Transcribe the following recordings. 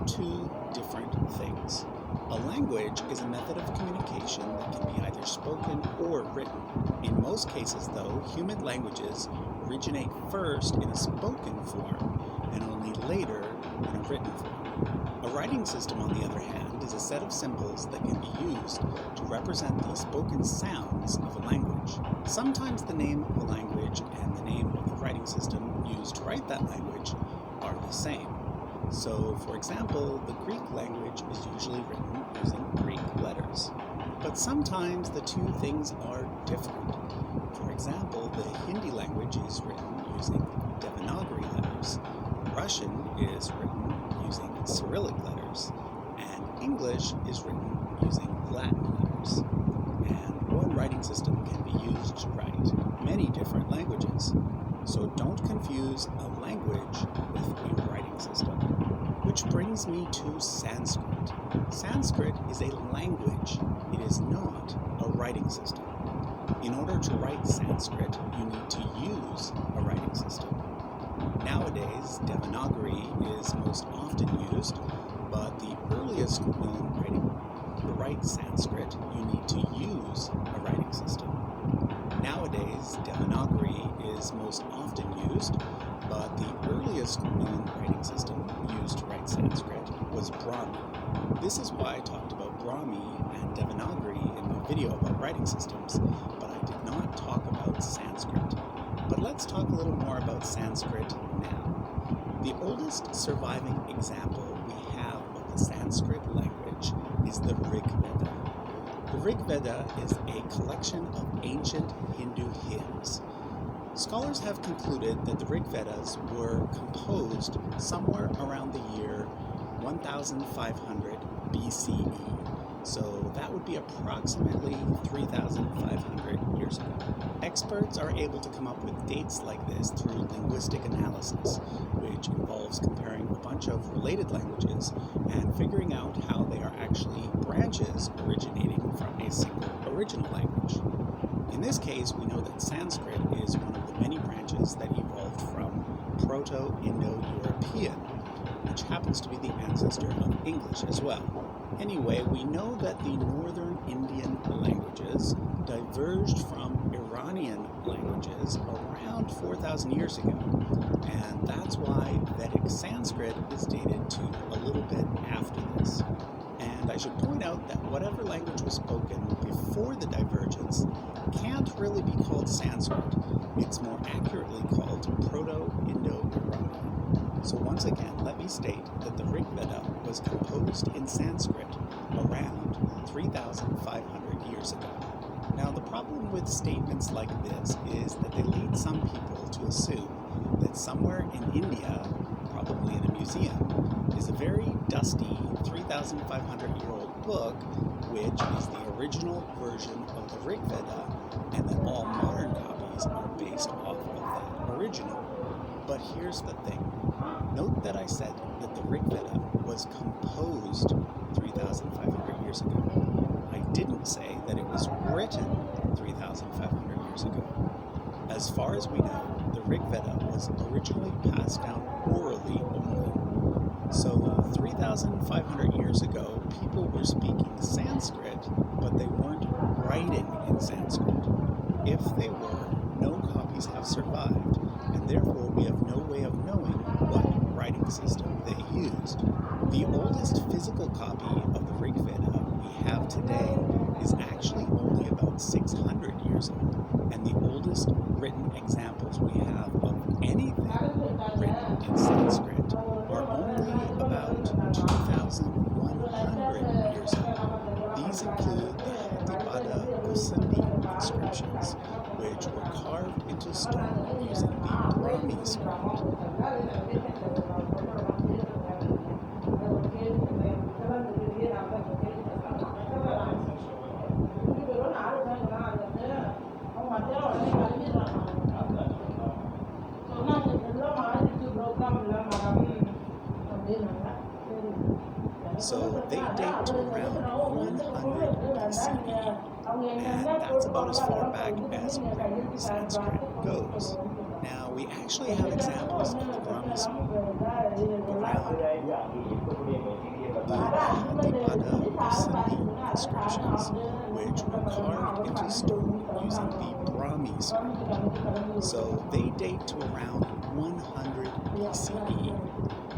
two different things. A language is a method of communication that can be either spoken or written. In most cases, though, human languages originate first in a spoken form and only later in a written form. A writing system, on the other hand, is a set of symbols that can be used to represent the spoken sounds of a language. Sometimes the name of a language and the name of the writing system used to write that language are the same. So, for example, the Greek language is usually written using Greek letters. But sometimes the two things are different. For example, the Hindi language is written using Devanagari letters. Russian is written using Cyrillic letters. And English is written using Latin letters. And one writing system can be used to write many different languages. So don't confuse a language with a writing system. Which brings me to Sanskrit. Sanskrit is a language. It is not a writing system. In order to write Sanskrit, you need to use a writing system. Nowadays, Devanagari is most often used, but the earliest known writing, to write Sanskrit, you need to use a writing system. Nowadays, Devanagari is most often used, but the earliest known writing system used to write Sanskrit was Brahmi. This is why I talked about Brahmi and Devanagari in my video about writing systems, but I did not talk about Sanskrit. But let's talk a little more about Sanskrit now. The oldest surviving example we have of the Sanskrit language is the Rig Veda. The Rig Veda is a collection of ancient Hindu hymns. Scholars have concluded that the Rig Vedas were composed somewhere around the year 1500 BCE. So that would be approximately 3,500 years ago. Experts are able to come up with dates like this through linguistic analysis, which involves comparing a bunch of related languages and figuring out how they are actually branches originating from a single original language. In this case, we know that Sanskrit is one of the many branches that evolved from Proto-Indo-European, which happens to be the ancestor of English as well. Anyway, we know that the northern Indian languages diverged from Iranian languages around 4,000 years ago, and that's why Vedic Sanskrit is dated to a little bit after this. And I should point out that whatever language was spoken before the divergence can't really be called Sanskrit. It's more accurately called Proto-Indo-Iranian. So once again, let me state that the Rig Veda was composed in Sanskrit around 3,500 years ago. Now, the problem with statements like this is that they lead some people to assume that somewhere in India, probably in a museum, is a very dusty 3,500-year-old book, which is the original version of the Rig Veda, and that all modern copies are based off of that original. But here's the thing. Note that I said that the Rig Veda was composed 3,500 years ago. I didn't say that it was written 3,500 years ago. As far as we know, the Rig Veda was originally passed down orally only. So 3,500 years ago, people were speaking Sanskrit, but they weren't writing in Sanskrit. If they were, no copies have survived, and therefore we have no way of knowing what writing system they used. The oldest physical copy of the Rig Veda we have today is actually only about 600 years old, and the oldest written examples we have of anything written in Sanskrit are only about 2,100 years old. These include the Hatipada Gosandi inscriptions, which were carved into stone using the Brahmi script. So they date to around 100 BCE, and that's about as far back as written Sanskrit goes. Now, we actually have examples of the Brahmi script around inscriptions, which were carved into stone using the Brahmi script. So they date to around 100 BCE,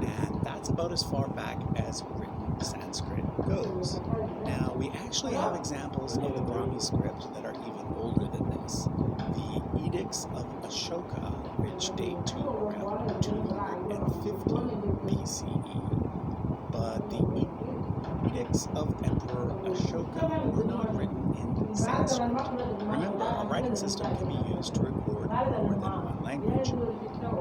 and that's about as far back as written Sanskrit goes. Now, we actually have examples of the Brahmi script that are even older than this. The Edicts of Ashoka, which date to around 250 BCE, but the Edicts of Emperor Ashoka were not written in Sanskrit. Remember, a writing system can be used to record more than one language.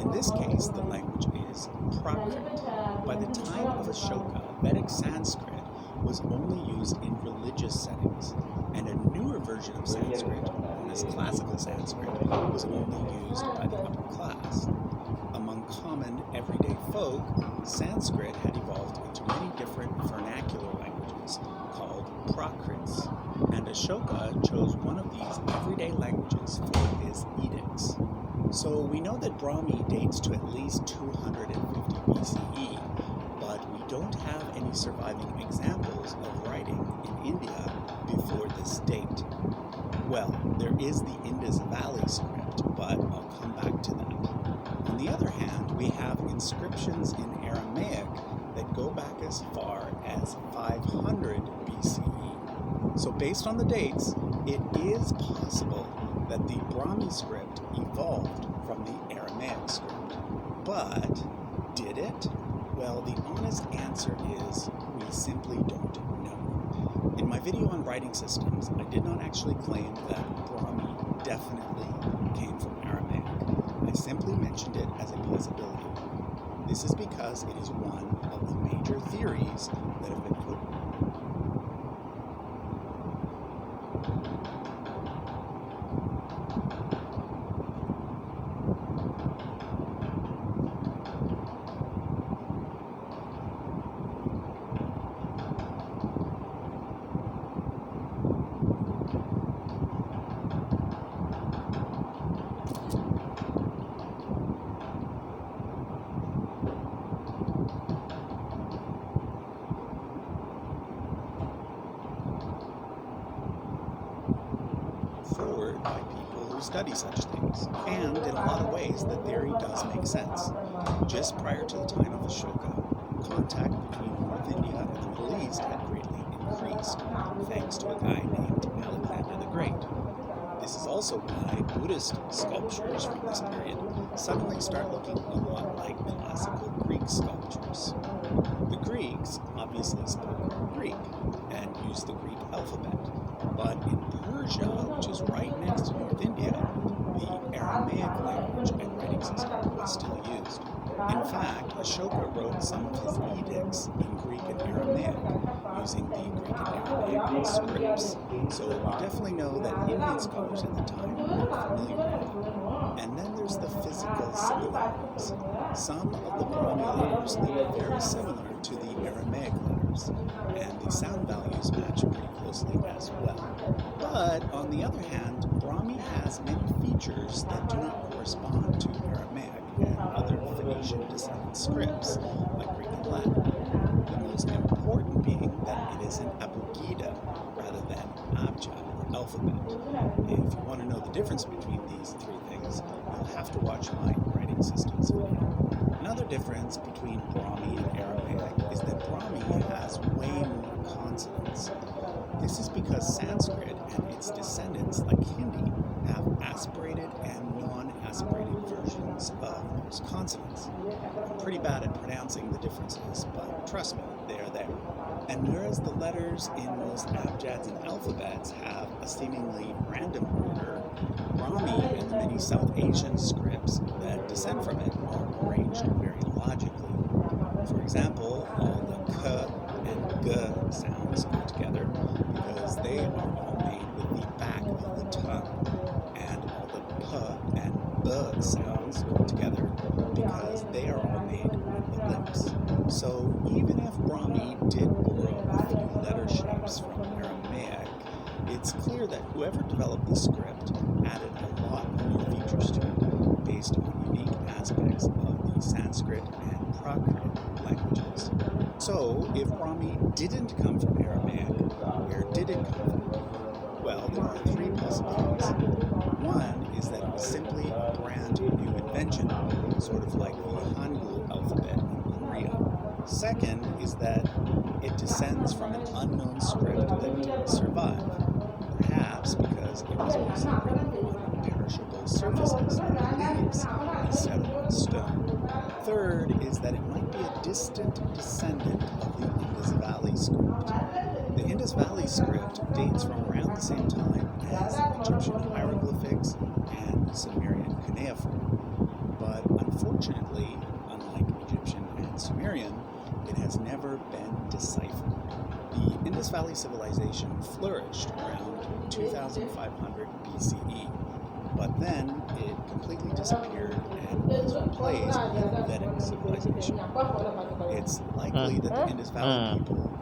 In this case, the language is Prakrit. By the time of Ashoka, Vedic Sanskrit was only used in religious settings, and a newer version of Sanskrit, known as Classical Sanskrit, was only used by the upper class. Among common everyday folk, Sanskrit had evolved into many different vernacular languages called Prakrits, and Ashoka chose one of these everyday languages for his edicts. So we know that Brahmi dates to at least 250 BCE, but we don't have any surviving examples of writing in India before this date. Well, there is the Indus Valley script, but I'll come back to that. On the other hand, we have inscriptions in Aramaic that go back as far as 500 BCE. So based on the dates, it is possible that the Brahmi script evolved from the Aramaic script. But did it? Well, the honest answer is we simply don't know. In my video on writing systems, I did not actually claim that Brahmi definitely came from Aramaic. I simply mentioned it as a possibility. This is because it is one of the major theories that have been put forward by people who study such things, and in a lot of ways the theory does make sense. Just prior to the time of Ashoka, contact between North India and the Middle East had greatly increased, thanks to a guy named Alexander the Great. This is also why Buddhist sculptures from this period suddenly start looking a lot like classical Greek sculptures. The Greeks obviously spoke Greek and used the Greek alphabet, but in Persia, which is right next to North India, the Aramaic language and writing system was still used. In fact, Ashoka wrote some of his edicts in Greek and Aramaic, using the Greek and Aramaic scripts, so we definitely know that Indian scholars at the time were familiar with it. And then there's the physical similarities. Some of the Brahmi letters look very similar to the Aramaic letters, and the sound values match pretty closely as well. But on the other hand, Brahmi has many features that do not correspond to Aramaic and other Phoenician descendant scripts like Greek and Latin. The most important being that it is an abugida rather than abjad or alphabet. If you want to know the difference between these three things, you'll have to watch my writing systems video. Another difference between Brahmi and Aramaic is that Brahmi has way more consonants. This is because Sanskrit and its descendants, like Hindi, have aspirated and non-aspirated versions of most consonants. I'm pretty bad at pronouncing the differences, but trust me, they are there. And whereas the letters in most abjads and alphabets have a seemingly random order, Brahmi and the many South Asian scripts that descend from it are arranged very logically. For example, all the k and g sounds go together because they are all made with the back of the tongue, and all the p and b sounds go together because they are all made with the lips. So even if Brahmi did borrow a few letter shapes from Aramaic, it's clear that whoever developed the script added a lot more features to it based on if Brahmi didn't come from Aramaic, where did it come from? Well, there are three possibilities. One is that it was simply a brand new invention, sort of like the Hangul alphabet in Korea. Second is that it descends from an unknown script that didn't survive, perhaps because it was mostly written on perishable surfaces like leaves instead of on stone. Third is that it might be a distant descendant of the Indus Valley script. The Indus Valley script dates from around the same time as Egyptian hieroglyphics and Sumerian cuneiform. But unfortunately, unlike Egyptian and Sumerian, it has never been deciphered. The Indus Valley civilization flourished around 2500 BCE, but then it completely disappeared and was replaced with Vedic civilization. It's likely that the Indus Valley people